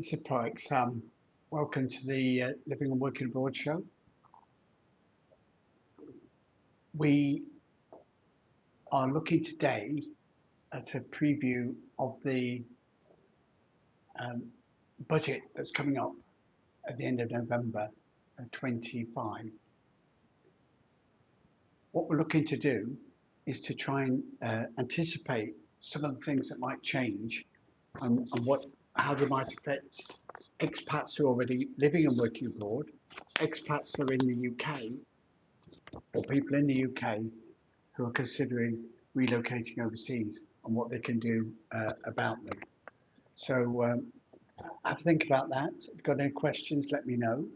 This is Parks. Welcome to the Living and Working Abroad show. We are looking today at a preview of the budget that's coming up at the end of November 25. What we're looking to do is to try and anticipate some of the things that might change and how they might affect expats who are already living and working abroad, expats who are in the UK, or people in the UK who are considering relocating overseas and what they can do about them. So have a think about that. If you've got any questions, let me know,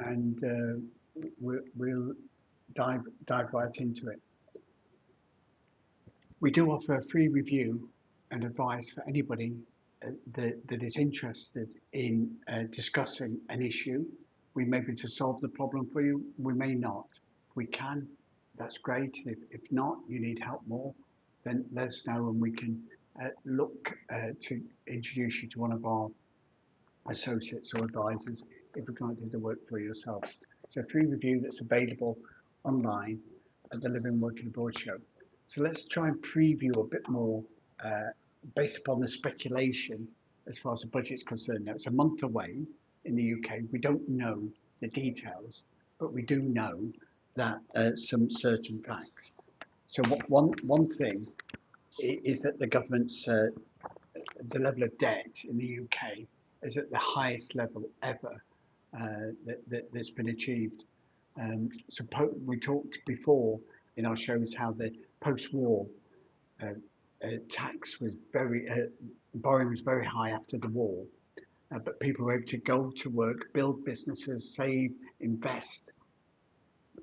and we'll dive right into it. We do offer a free review and advice for anybody that is interested in discussing an issue. We may be able to solve the problem for you, we may not. If we can, that's great. If not, you need help more, then let us know and we can look to introduce you to one of our associates or advisors if you can't do the work for yourselves. So a free review that's available online at the Living and Working Abroad show. So let's try and preview a bit more based upon the speculation as far as the budget is concerned. Now it's a month away in the UK. We don't know the details, but we do know that some certain facts. So one thing is that the government's the level of debt in the UK is at the highest level ever that's been achieved. So we talked before in our shows how the post-war tax was borrowing was very high after the war, but people were able to go to work, build businesses, save, invest,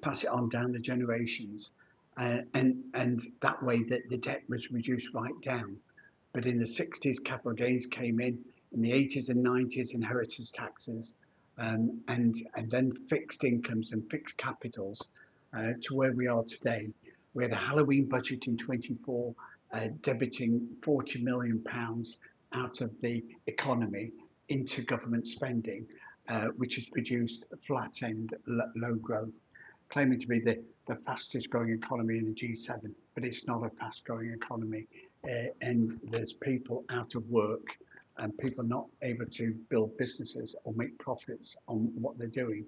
pass it on down the generations, and that way the debt was reduced right down. But in the 60s, capital gains came in the 80s and 90s, inheritance taxes, and then fixed incomes and fixed capitals to where we are today. We had a Halloween budget in 24, debiting £40 million out of the economy into government spending, which has produced a flat end, low growth, claiming to be the fastest growing economy in the G7, but it's not a fast growing economy. And there's people out of work and people not able to build businesses or make profits on what they're doing.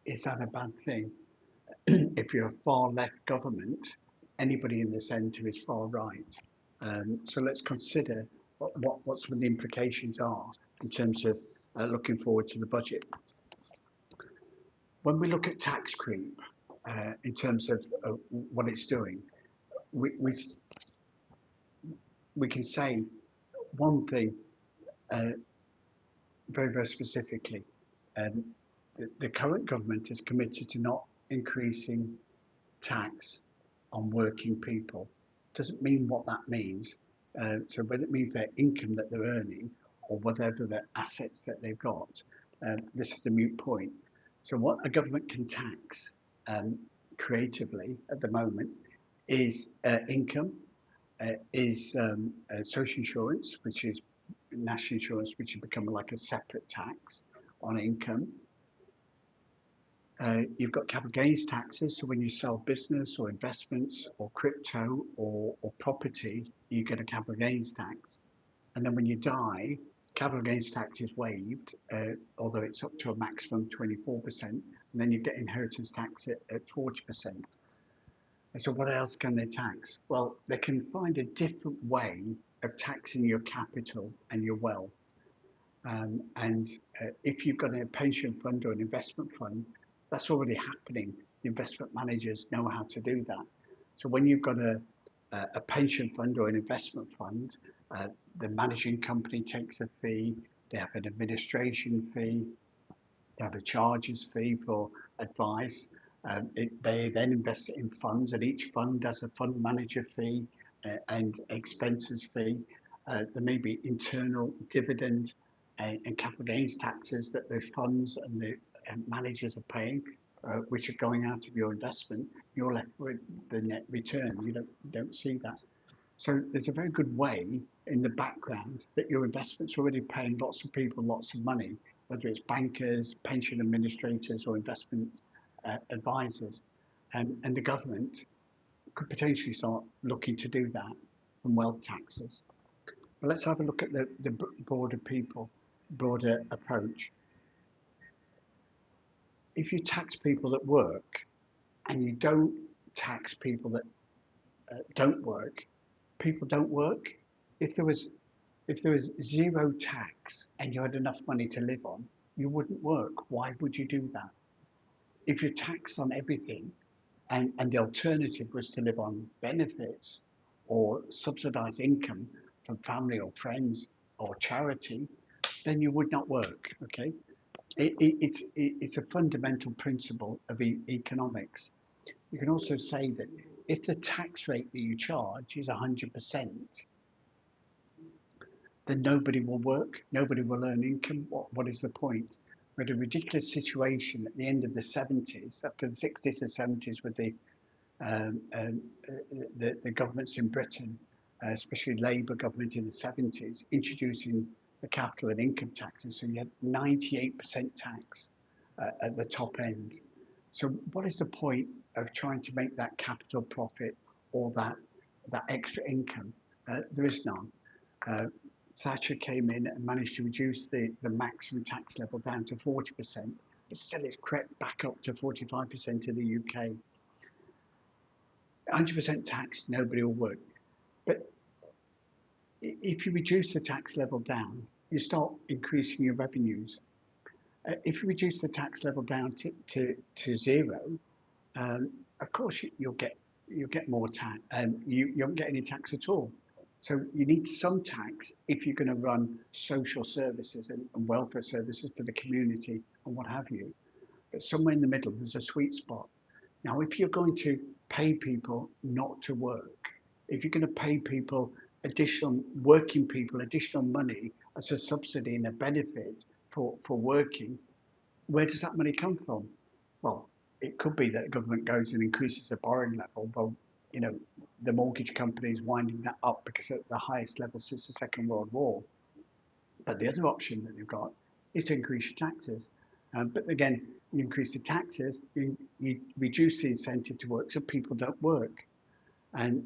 Is that a bad thing? If you're a far left government, anybody in the centre is far right. So let's consider what some of the implications are in terms of looking forward to the budget. When we look at tax creep in terms of what it's doing, we can say one thing very specifically. The current government is committed to not increasing tax on working people. Doesn't mean what that means. So whether it means their income that they're earning or whatever their assets that they've got, this is the moot point. So what a government can tax creatively at the moment is income, is social insurance, which is national insurance, which has become like a separate tax on income. You've got capital gains taxes, so when you sell business or investments or crypto or property, you get a capital gains tax. And then when you die, capital gains tax is waived, although it's up to a maximum 24%, and then you get inheritance tax at 40%. And so what else can they tax? Well, they can find a different way of taxing your capital and your wealth. If you've got a pension fund or an investment fund, that's already happening. The investment managers know how to do that. So when you've got a pension fund or an investment fund, the managing company takes a fee, they have an administration fee, they have a charges fee for advice. They then invest it in funds, and each fund has a fund manager fee and expenses fee. There may be internal dividend and capital gains taxes that the funds and the managers are paying, which are going out of your investment. You're left with the net return. You don't see that. So there's a very good way in the background that your investments are already paying lots of people lots of money, whether it's bankers, pension administrators, or investment advisors. And the government could potentially start looking to do that from wealth taxes. But let's have a look at the broader approach. If you tax people that work and you don't tax people that don't work, people don't work. If there was if there was zero tax and you had enough money to live on, you wouldn't work. Why would you do that? If you're taxed on everything and the alternative was to live on benefits or subsidized income from family or friends or charity, then you would not work. Okay, it's a fundamental principle of economics. You can also say that if the tax rate that you charge is 100%, then nobody will work, nobody will earn income. What is the point? We had a ridiculous situation at the end of the 70s, after the 60s and 70s, with um, um, the governments in Britain, especially Labour government in the 70s, introducing the capital and income taxes. So you had 98% tax at the top end. So what is the point of trying to make that capital profit or that extra income? There is none. Uh, Thatcher came in and managed to reduce the maximum tax level down to 40%, but still it's crept back up to 45% in the UK. 100% tax, nobody will work. But if you reduce the tax level down, you start increasing your revenues. If you reduce the tax level down to zero, um, of course you'll get more tax. You won't get any tax at all. So you need some tax if you're going to run social services and welfare services for the community and what have you. But somewhere in the middle, there's a sweet spot. Now, if you're going to pay people not to work, if you're going to pay people working people additional money as a subsidy and a benefit for working, where does that money come from? Well, it could be that the government goes and increases the borrowing level. Well, you know, the mortgage company is winding that up because at the highest level since the Second World War. But the other option that you've got is to increase your taxes. But again, you increase the taxes, you reduce the incentive to work, so people don't work. And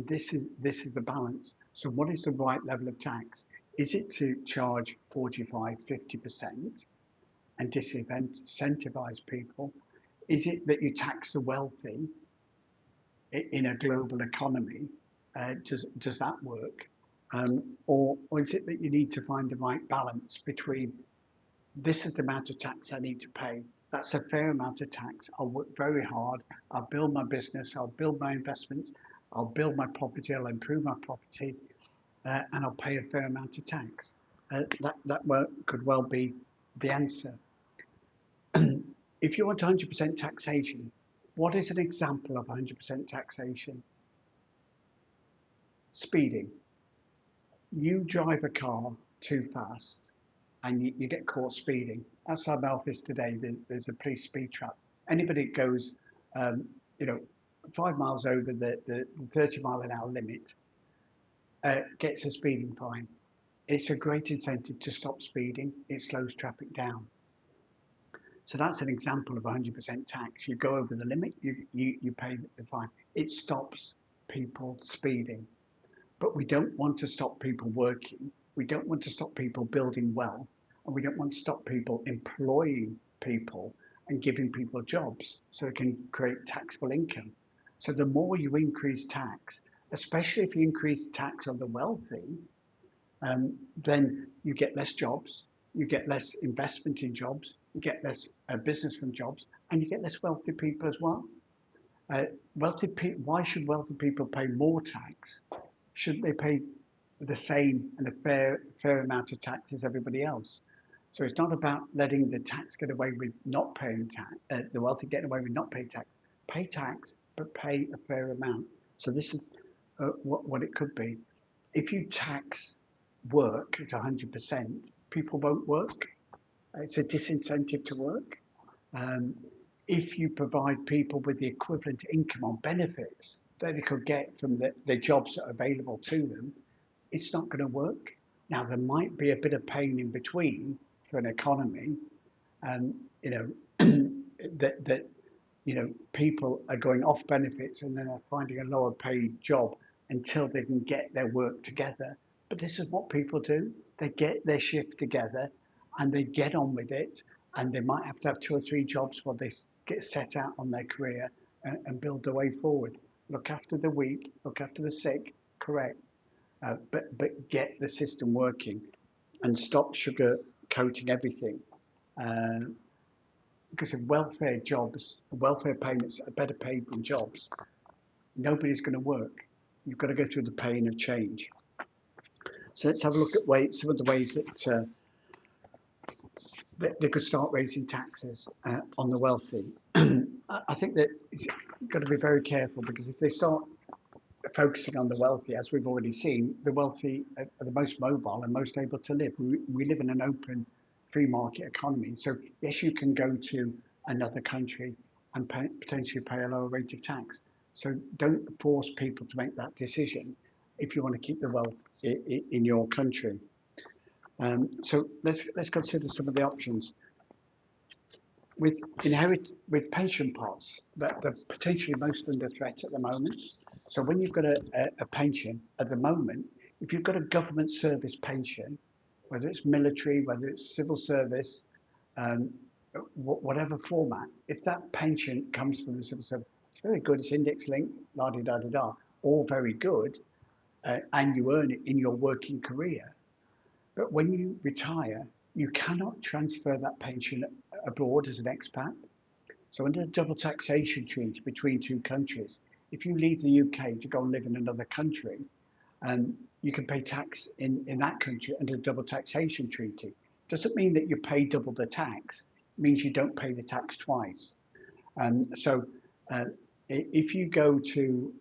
this is the balance. So what is the right level of tax? Is it to charge 45, 50% and disincentivize people? Is it that you tax the wealthy in a global economy? Does that work? Or is it that you need to find the right balance between this is the amount of tax I need to pay? That's a fair amount of tax. I'll work very hard. I'll build my business. I'll build my investments. I'll build my property. I'll improve my property, and I'll pay a fair amount of tax. Could well be the answer. If you want 100% taxation, what is an example of 100% taxation? Speeding. You drive a car too fast and you get caught speeding. Outside my office today, there's a police speed trap. Anybody that goes, um, you know, 5 miles over the 30-mile-an-hour limit gets a speeding fine. It's a great incentive to stop speeding. It slows traffic down. So that's an example of 100% tax. You go over the limit, you pay the fine. It stops people speeding. But we don't want to stop people working. We don't want to stop people building wealth. And we don't want to stop people employing people and giving people jobs so it can create taxable income. So the more you increase tax, especially if you increase tax on the wealthy, then you get less jobs, you get less investment in jobs, you get less business from jobs, and you get less wealthy people as well. Why should wealthy people pay more tax? Shouldn't they pay the same and a fair amount of tax as everybody else? So it's not about letting the tax get away with not paying tax, the wealthy getting away with not paying tax. Pay tax, but pay a fair amount. So this is what it could be. If you tax work at 100%, people won't work. It's a disincentive to work. Um, if you provide people with the equivalent income on benefits, that they could get from the jobs that are available to them, it's not going to work. Now, there might be a bit of pain in between for an economy, and that people are going off benefits and then are finding a lower paid job until they can get their work together. But this is what people do. They get their shift together and they get on with it, and they might have to have two or three jobs while they get set out on their career and build their way forward. Look after the weak, look after the sick, correct, but get the system working and stop sugar coating everything. Uh, because if welfare payments are better paid than jobs, nobody's going to work. You've got to go through the pain of change. So let's have a look at some of the ways that they could start raising taxes on the wealthy. I think that you've got to be very careful, because if they start focusing on the wealthy, as we've already seen, the wealthy are the most mobile and most able to live. We live in an open, free market economy. So yes, you can go to another country and potentially pay a lower rate of tax. So don't force people to make that decision if you want to keep the wealth in your country. So let's consider some of the options with pension pots that they're potentially most under threat at the moment. So when you've got a pension at the moment, if you've got a government service pension, whether it's military, whether it's civil service, um, whatever format, if that pension comes from the civil service, it's very good. It's index linked, la di da da da, all very good, and you earn it in your working career. But when you retire, you cannot transfer that pension abroad as an expat. So under the double taxation treaty between two countries, if you leave the UK to go and live in another country, you can pay tax in that country under the double taxation treaty. Doesn't mean that you pay double the tax. It means you don't pay the tax twice. So uh, if you go to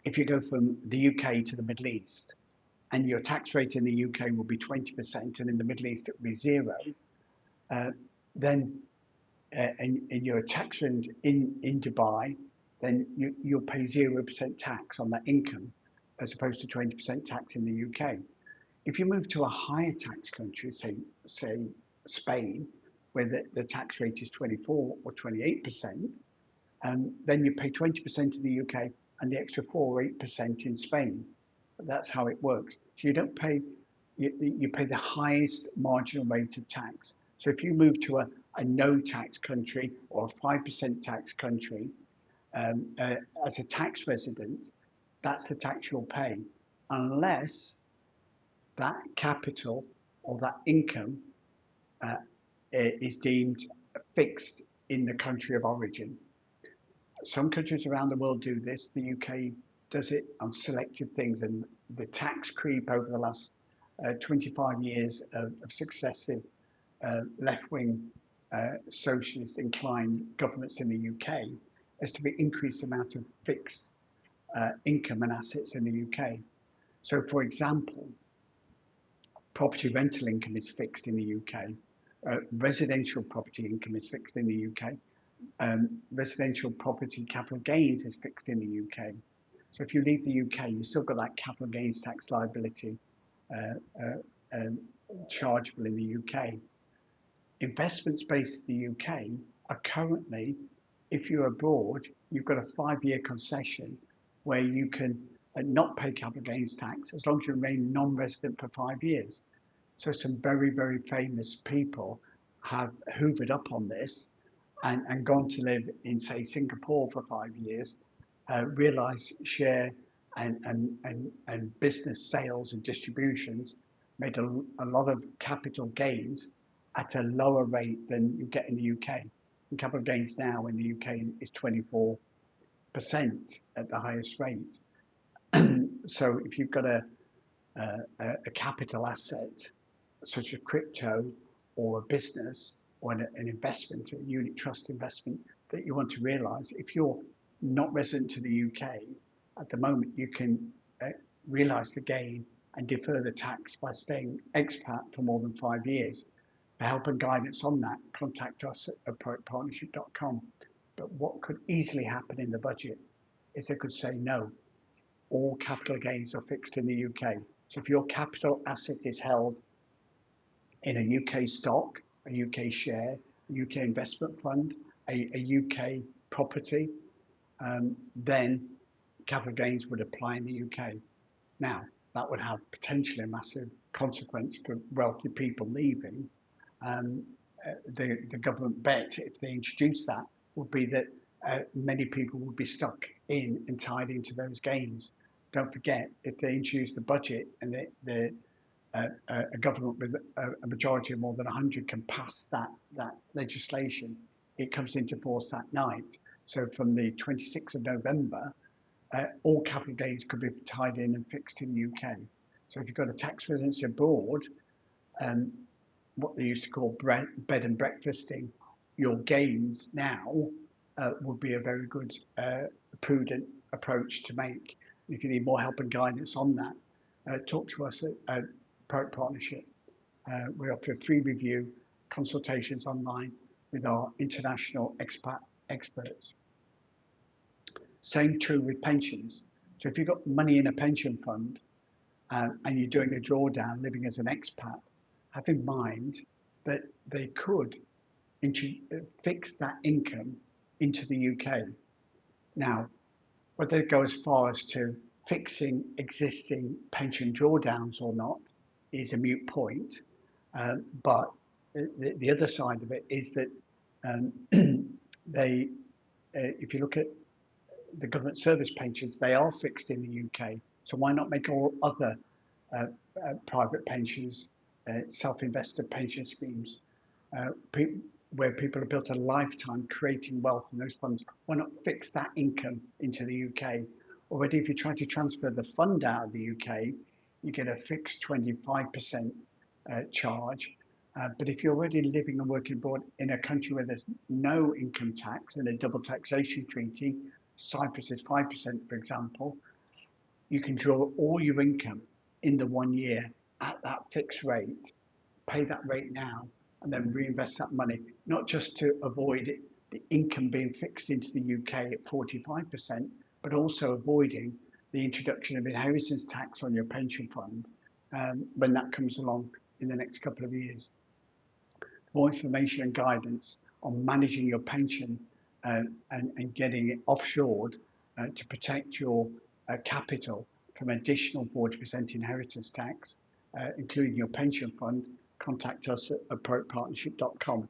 if you go from the UK to the Middle East, and your tax rate in the UK will be 20%, and in the Middle East it will be zero, uh, then and you're a tax in Dubai, then you'll pay 0% tax on that income, as opposed to 20% tax in the UK. If you move to a higher tax country, say Spain, where the tax rate is 24 or 28%, then you pay 20% in the UK and the extra 4 or 8% in Spain. That's how it works. So you don't pay, you pay the highest marginal rate of tax. So if you move to a no tax country or a 5% tax country, as a tax resident, that's the tax you'll pay, unless that capital or that income uh, is deemed fixed in the country of origin. Some countries around the world do this. The UK does it on selective things, and the tax creep over the last 25 years of successive left-wing socialist inclined governments in the UK has to be increased amount of fixed income and assets in the UK. So, for example, property rental income is fixed in the UK. Residential property income is fixed in the UK. Residential property capital gains is fixed in the UK. So if you leave the UK, you've still got that capital gains tax liability uh, uh, um, chargeable in the UK. Investments based in the UK are currently, if you're abroad, you've got a 5-year concession where you can not pay capital gains tax as long as you remain non-resident for 5 years. So some very, very famous people have hoovered up on this and gone to live in, say, Singapore for 5 years, realize share and business sales and distributions, made a lot of capital gains at a lower rate than you get in the UK. And capital gains now in the UK is 24% at the highest rate. So if you've got a capital asset such as crypto or a business or an investment, a unit trust investment that you want to realize, if you're not resident to the UK at the moment, you can realize the gain and defer the tax by staying expat for more than 5 years. For help and guidance on that, contact us at proactpartnership.com. But what could easily happen in the budget is they could say no, all capital gains are fixed in the UK. So if your capital asset is held in a UK stock, a UK share, a UK investment fund, a UK property, then capital gains would apply in the UK. Now, that would have potentially a massive consequence for wealthy people leaving. Um, the government bet, if they introduce that, would be that many people would be stuck in and tied into those gains. Don't forget, if they introduce the budget and a government with a majority of more than 100 can pass that legislation, it comes into force that night. So from the 26th of November, all capital gains could be tied in and fixed in the UK. So if you've got a tax residency abroad, um, what they used to call bed and breakfasting, your gains now would be a very good, prudent approach to make. If you need more help and guidance on that, talk to us at Product Partnership. We offer free review consultations online with our international experts. Same true with pensions. So if you've got money in a pension fund and you're doing a drawdown living as an expat, have in mind that they could fix that income into the UK. Now, whether they go as far as to fixing existing pension drawdowns or not is a moot point. But the other side of it is that um, they, if you look at the government service pensions, they are fixed in the UK. So why not make all other uh, private pensions, self-invested pension schemes, uh, pe- where people have built a lifetime creating wealth in those funds? Why not fix that income into the UK? Already, if you try to transfer the fund out of the UK, you get a fixed 25% charge. But if you're already living and working abroad in a country where there's no income tax and a double taxation treaty, Cyprus is 5%, for example, you can draw all your income in the 1 year at that fixed rate, pay that rate now, and then reinvest that money, not just to avoid the income being fixed into the UK at 45%, but also avoiding the introduction of inheritance tax on your pension fund when that comes along in the next couple of years. More information and guidance on managing your pension and getting it offshored to protect your capital from additional 40% inheritance tax, including your pension fund, contact us at approachpartnership.com.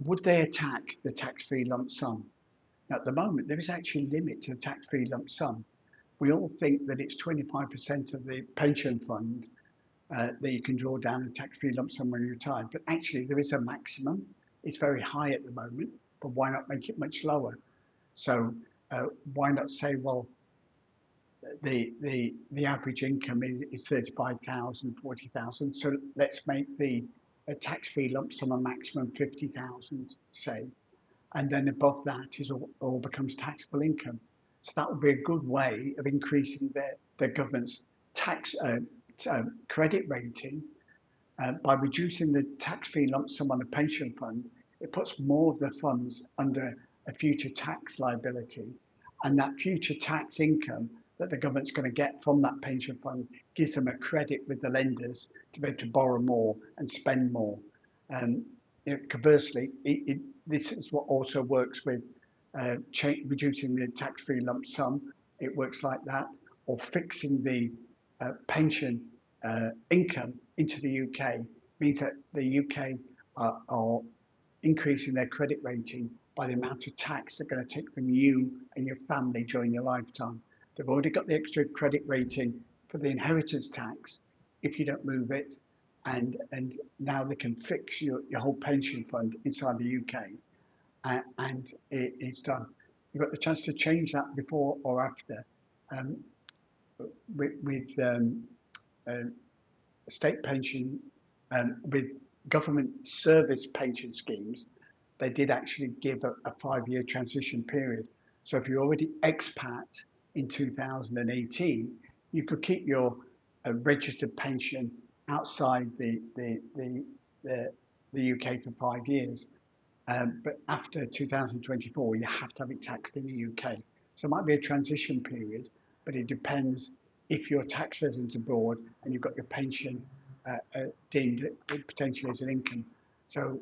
Would they attack the tax-free lump sum? Now, at the moment, there is actually a limit to the tax-free lump sum. We all think that it's 25% of the pension fund that you can draw down a tax-free lump sum when you're retired. But actually, there is a maximum. It's very high at the moment, but why not make it much lower? So why not say, well, the average income is 35,000, 40,000. So let's make the tax-free lump sum a maximum 50,000, say, and then above that is all becomes taxable income. So that would be a good way of increasing the government's tax credit rating by reducing the tax-free lump sum on a pension fund. It puts more of the funds under a future tax liability, and that future tax income that the government's going to get from that pension fund gives them a credit with the lenders to be able to borrow more and spend more. Conversely, this is what also works with reducing the tax-free lump sum. It works like that, or fixing the pension income into the UK means that the UK are increasing their credit rating by the amount of tax they're going to take from you and your family during your lifetime. They've already got the extra credit rating for the inheritance tax if you don't move it, and now they can fix your whole pension fund inside the UK, and it's done. You've got the chance to change that before or after. With state pension, with government service pension schemes, they did actually give a 5-year transition period. So if you're already expat in 2018, you could keep your registered pension outside the UK for 5 years. But after 2024, you have to have it taxed in the UK. So it might be a transition period, but it depends if you're tax resident abroad and you've got your pension deemed potentially as an income. So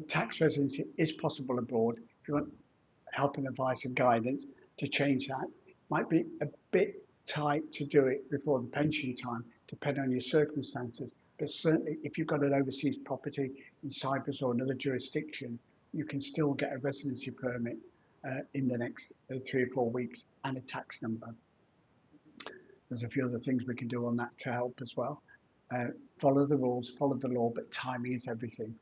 tax residency is possible abroad. If you want help and advice and guidance to change that, might be a bit tight to do it before the pension time, depending on your circumstances. But certainly, if you've got an overseas property in Cyprus or another jurisdiction, you can still get a residency permit in the next 3 or 4 weeks and a tax number. There's a few other things we can do on that to help as well. Uh, Follow the rules, follow the law, but timing is everything.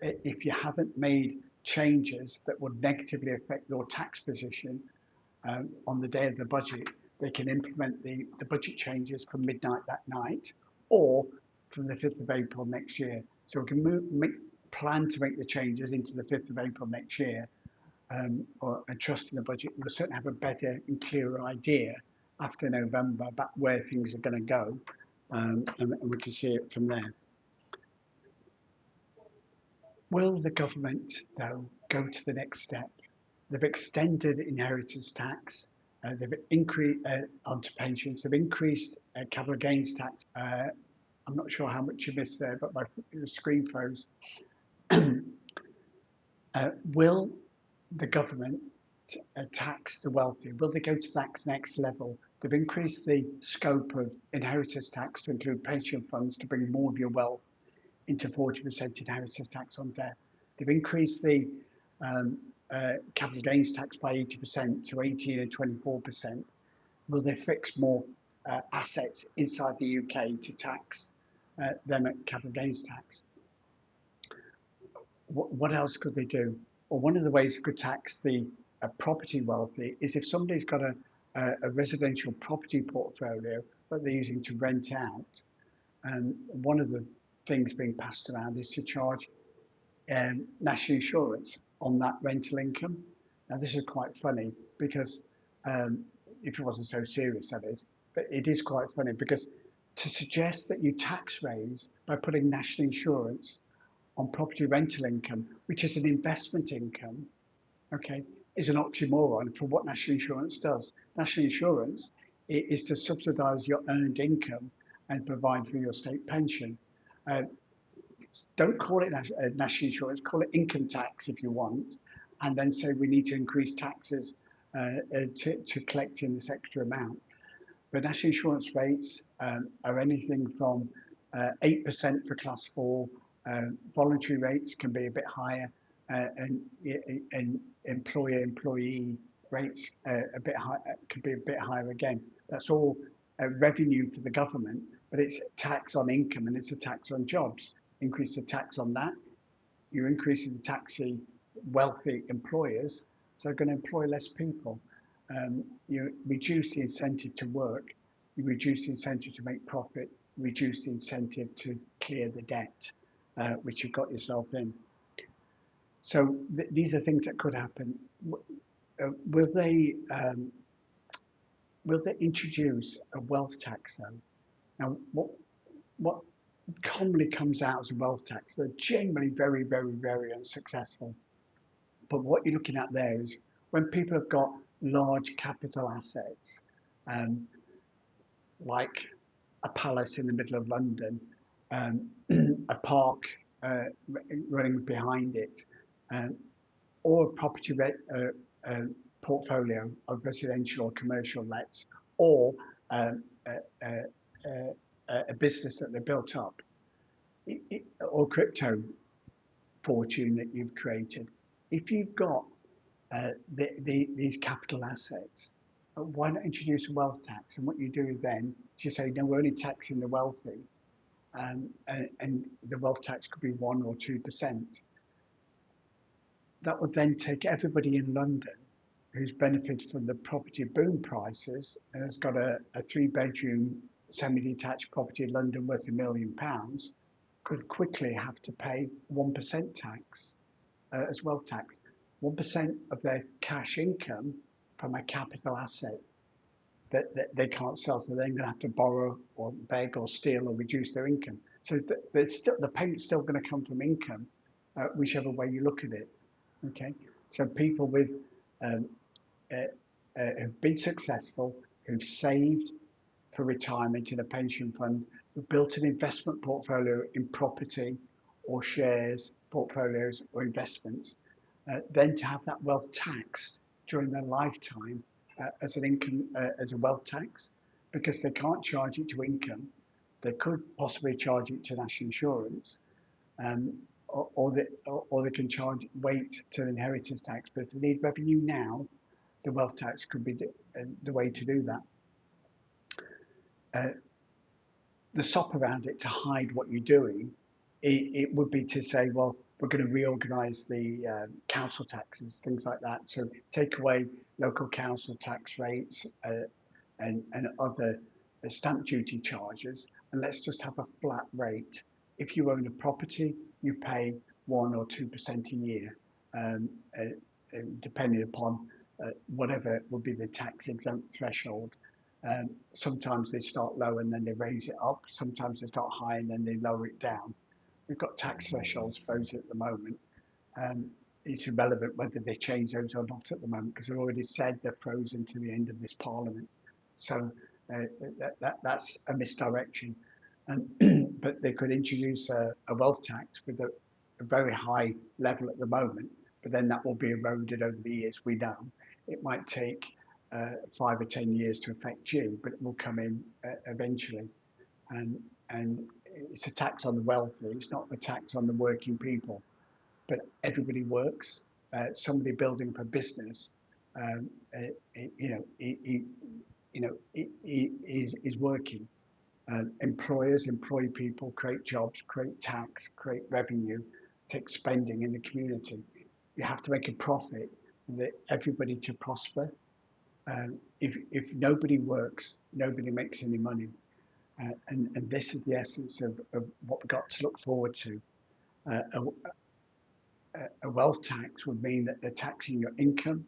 If you haven't made changes that would negatively affect your tax position on the day of the budget, they can implement the budget changes from midnight that night or from the 5th of April next year. So we can plan to make the changes into the 5th of April next year and trust in the budget. We'll certainly have a better and clearer idea after November about where things are going to go, and we can see it from there. Will the government, though, go to the next step? They've extended inheritance tax. They've increased onto pensions. They've increased capital gains tax. I'm not sure how much you missed there, but my screen froze. Will the government tax the wealthy? Will they go to that next level? They've increased the scope of inheritance tax to include pension funds to bring more of your wealth into 40% inheritance tax on death. They've increased the capital gains tax by 80% to 18 and 24%. Will they fix more assets inside the UK to tax them at capital gains tax? What else could they do? Well, one of the ways you could tax the property wealthy is if somebody's got a residential property portfolio that they're using to rent out. And one of the things being passed around is to charge national insurance on that rental income. Now, this is quite funny because if it wasn't so serious, that is, but it is quite funny because to suggest that you tax raise by putting national insurance on property rental income, which is an investment income, okay, is an oxymoron for what national insurance does. National insurance is to subsidise your earned income and provide for your state pension. Uh, don't call it national insurance, call it income tax if you want, and then say we need to increase taxes to collect in this extra amount. But national insurance rates are anything from 8% for class 4. Voluntary rates can be a bit higher, and employer-employee rates a bit high, could be a bit higher again. That's all revenue for the government, but it's tax on income and it's a tax on jobs. Increase the tax on that, you're increasing the taxi wealthy employers, so they're going to employ less people. You reduce the incentive to work, you reduce the incentive to make profit, reduce the incentive to clear the debt, which you've got yourself in. So these are things that could happen. Will they introduce a wealth tax though? Now, what commonly comes out as a wealth tax? They're generally very, very, very unsuccessful. But what you're looking at there is when people have got large capital assets, um, like a palace in the middle of London, um, a park running behind it, um, or a property portfolio of residential or commercial lets, or um, a, a, a business that they built up, or crypto fortune that you've created. If you've got these capital assets, why not introduce a wealth tax? And what you do then is you say, no, we're only taxing the wealthy, and the wealth tax could be 1 or 2%. That would then take everybody in London who's benefited from the property boom prices and has got a 3-bedroom semi-detached property in London worth £1 million, could quickly have to pay 1% tax as wealth tax. 1% of their cash income from a capital asset that they can't sell, so they're going to have to borrow or beg or steal or reduce their income. So the payment's still going to come from income, whichever way you look at it. Okay, so people with um, uh, who've been successful, who've saved for retirement in a pension fund, who've built an investment portfolio in property or shares, portfolios or investments, then to have that wealth taxed during their lifetime as an income, as a wealth tax, because they can't charge it to income. They could possibly charge it to national insurance, um, or they can charge wait to inheritance tax. But if they need revenue now, the wealth tax could be the way to do that. Uh, the sop around it to hide what you're doing, it would be to say, well, we're going to reorganise the council taxes, things like that. So take away local council tax rates and other stamp duty charges, and let's just have a flat rate. If you own a property, you pay 1 or 2% a year, um, uh, depending upon whatever would be the tax exempt threshold. Sometimes they start low and then they raise it up. Sometimes they start high and then they lower it down. We've got tax thresholds frozen at the moment. Um, it's irrelevant whether they change those or not at the moment because they've already said they're frozen to the end of this parliament. So that's a misdirection. But they could introduce a wealth tax with a very high level at the moment, but then that will be eroded over the years. We know it might take 5 or 10 years to affect you, but it will come in eventually. And it's a tax on the wealthy. It's not a tax on the working people. But everybody works. Somebody building up a business, um, uh, you know, is working. Employers employ people, create jobs, create tax, create revenue, take spending in the community. You have to make a profit for everybody to prosper. If nobody works, nobody makes any money. And this is the essence of what we've got to look forward to. Uh, a wealth tax would mean that they're taxing your income,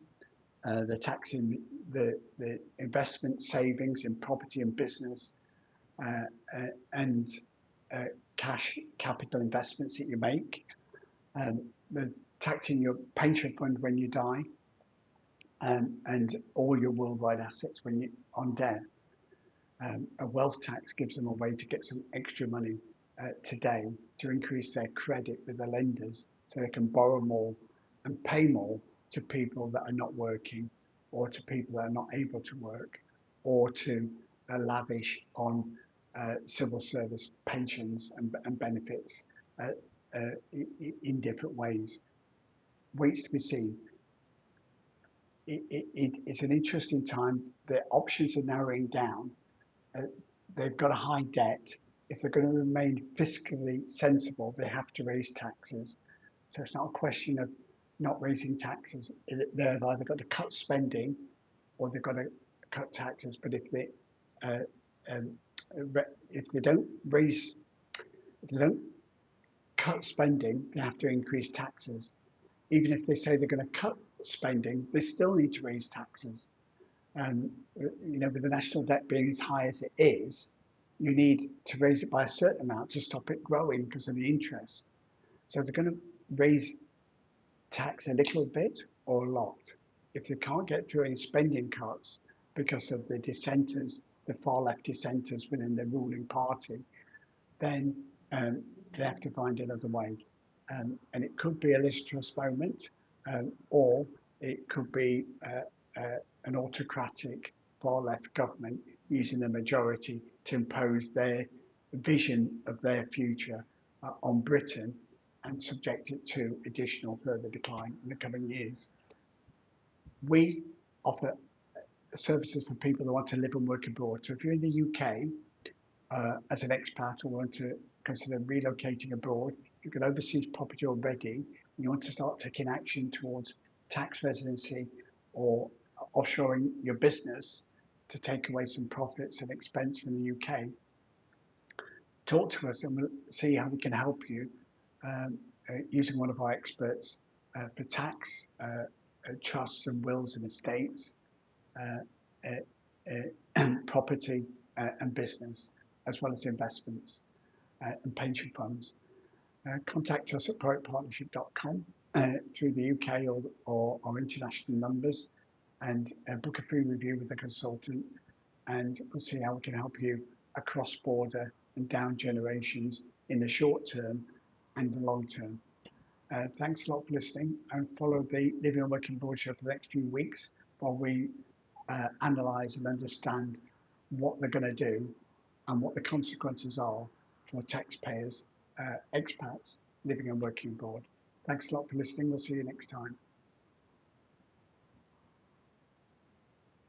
they're taxing the investment savings in property and business, and cash capital investments that you make. They're taxing your pension fund when you die, and all your worldwide assets when you on death. A wealth tax gives them a way to get some extra money today to increase their credit with the lenders so they can borrow more and pay more to people that are not working or to people that are not able to work or to lavish on civil service pensions and benefits uh, in different ways. Waits to be seen. It's an interesting time. The options are narrowing down. uh, they've got a high debt. If they're going to remain fiscally sensible, they have to raise taxes. So it's not a question of not raising taxes. They've either got to cut spending or they've got to cut taxes. But uh, um, if they don't raise, if they don't cut spending, they have to increase taxes. Even if they say they're going to cut spending, they still need to raise taxes. um, with the national debt being as high as it is, you need to raise it by a certain amount to stop it growing because of the interest. So they're going to raise tax a little bit or a lot. If they can't get through any spending cuts because of the dissenters, the far left dissenters within the ruling party, then they have to find another way. And it could be a Liz Truss moment, or it could be an autocratic far left government using the majority to impose their vision of their future on Britain and subject it to additional further decline in the coming years. We offer services for people who want to live and work abroad. So if you're in the UK, as an expat or want to consider relocating abroad, you've got overseas property already, and you want to start taking action towards tax residency or offshoring your business to take away some profits and expense from the UK, talk to us and we'll see how we can help you using one of our experts for tax, trusts and wills and estates, uh, property and business, as well as investments and pension funds. Contact us at proactpartnership.com through the UK or international numbers, and book a free review with a consultant, and we'll see how we can help you across border and down generations in the short term and the long term. Thanks a lot for listening, and follow the Living and Working Abroad show for the next few weeks while we analyse and understand what they're going to do and what the consequences are for taxpayers, expats living and working abroad. Thanks a lot for listening. We'll see you next time.